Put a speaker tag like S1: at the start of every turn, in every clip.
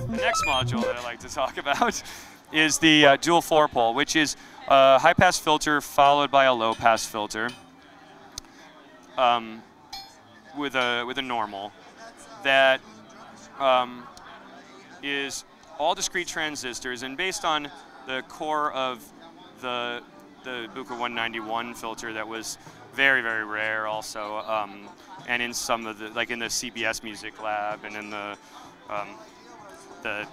S1: The next module that I like to talk about is the dual 4-pole, which is a high-pass filter followed by a low-pass filter with a normal that is all discrete transistors, and based on the core of the Buka 191 filter that was very, very rare also, and in some of the, like in the CBS Music Lab and in the at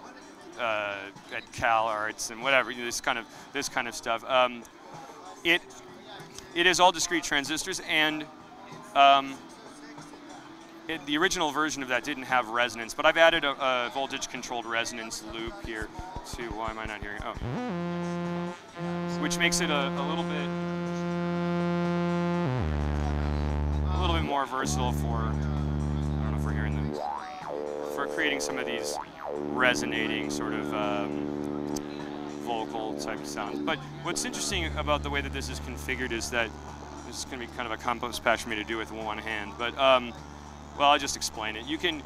S1: Cal Arts and whatever, you know, this kind of stuff. It is all discrete transistors, and the original version of that didn't have resonance, but I've added a voltage-controlled resonance loop here to, why am I not hearing? Oh, which makes it a little bit more versatile for, I don't know if we're hearing them, for creating some of these resonating sort of vocal type sounds. But what's interesting about the way that this is configured is that this is going to be kind of a complex patch for me to do with one hand, but well, I'll just explain it. You can,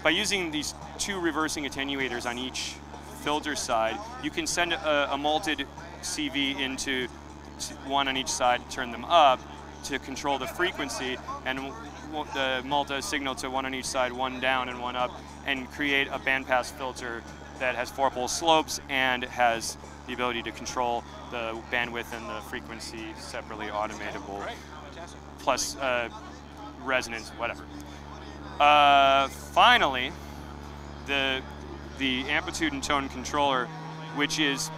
S1: by using these two reversing attenuators on each filter side, you can send a malted CV into one on each side, turn them up to control the frequency, and the multa signal to one on each side, one down and one up, and create a bandpass filter that has 4-pole slopes and has the ability to control the bandwidth and the frequency separately automatable, plus resonance, whatever. Finally, the amplitude and tone controller, which is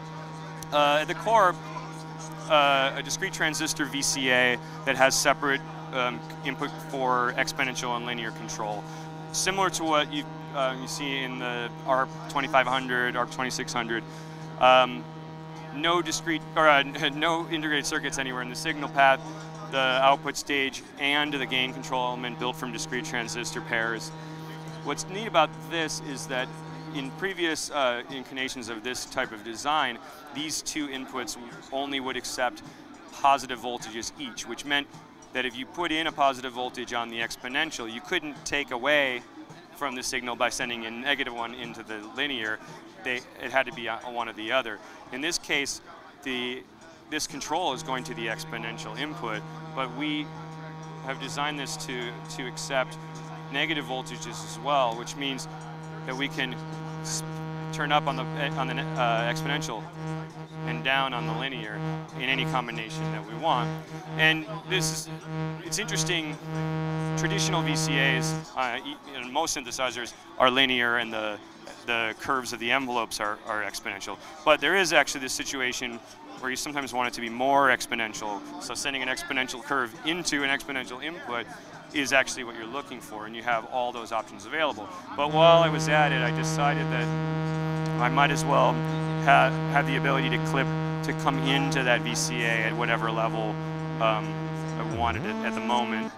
S1: at the core a discrete transistor VCA that has separate input for exponential and linear control, similar to what you see in the ARP 2500, ARP 2600. No discrete or no integrated circuits anywhere in the signal path. The output stage and the gain control element built from discrete transistor pairs. What's neat about this is that in previous incarnations of this type of design, these two inputs only would accept positive voltages each, which meant that if you put in a positive voltage on the exponential, you couldn't take away from the signal by sending a negative one into the linear. It had to be one or the other. In this case, this control is going to the exponential input, but we have designed this to accept negative voltages as well, which means that we can turn up on the exponential and down on the linear in any combination that we want. And it's interesting. Traditional VCAs, most synthesizers are linear, and the curves of the envelopes are exponential. But there is actually this situation where you sometimes want it to be more exponential. So sending an exponential curve into an exponential input is actually what you're looking for, and you have all those options available. But while I was at it, I decided that I might as well have the ability to come into that VCA at whatever level I wanted it at the moment,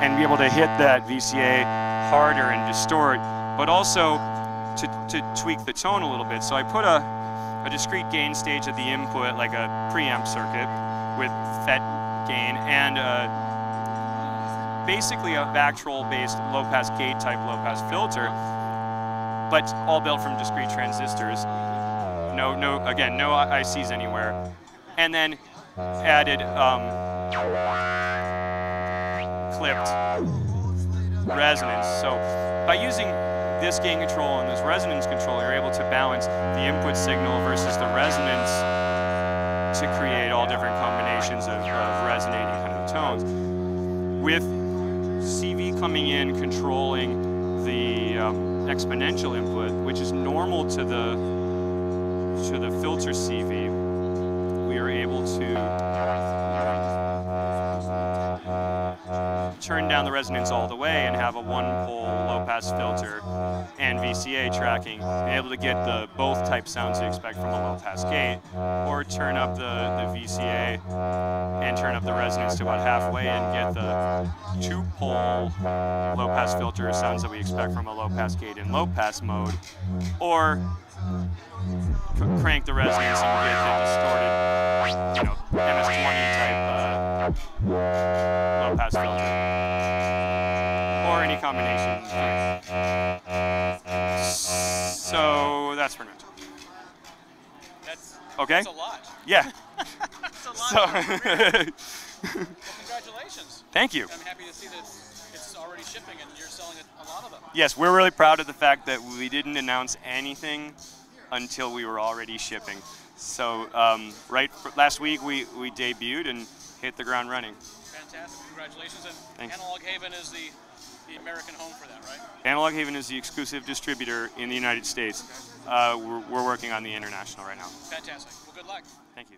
S1: and be able to hit that VCA harder and distort, but also to tweak the tone a little bit. So I put a discrete gain stage at the input, like a preamp circuit with FET gain, and basically a Vactrol-based low-pass gate type low-pass filter, but all built from discrete transistors. Again, no ICs anywhere. And then added clipped resonance. So by using this gain control and this resonance control, you're able to balance the input signal versus the resonance to create all different combinations of resonating kind of tones. With CV coming in, controlling the exponential input, which is normal to the filter CV, we are able to turn down the resonance all the way and have a one-pole low-pass filter and VCA tracking, be able to get both type sounds you expect from a low-pass gate, or turn up the VCA and turn up the resonance to about halfway and get the two-pole low-pass filter sounds that we expect from a low-pass gate in low-pass mode, or crank the resonance and get the distorted, MS-20 type low-pass filter, or any combination. So that's for now.
S2: That's
S1: okay.
S2: That's a lot.
S1: Yeah.
S2: That's a lot.
S1: So
S2: Well, congratulations.
S1: thank you.
S2: I'm happy to see that it's already shipping and you're selling a lot of them.
S1: Yes, we're really proud of the fact that we didn't announce anything until we were already shipping. So last week we debuted and hit the ground running.
S2: Fantastic. Congratulations. And
S1: Thanks.
S2: Analog Haven is the American home for that, right?
S1: Analog Haven is the exclusive distributor in the United States. We're working on the international right now.
S2: Fantastic. Well, good luck.
S1: Thank you.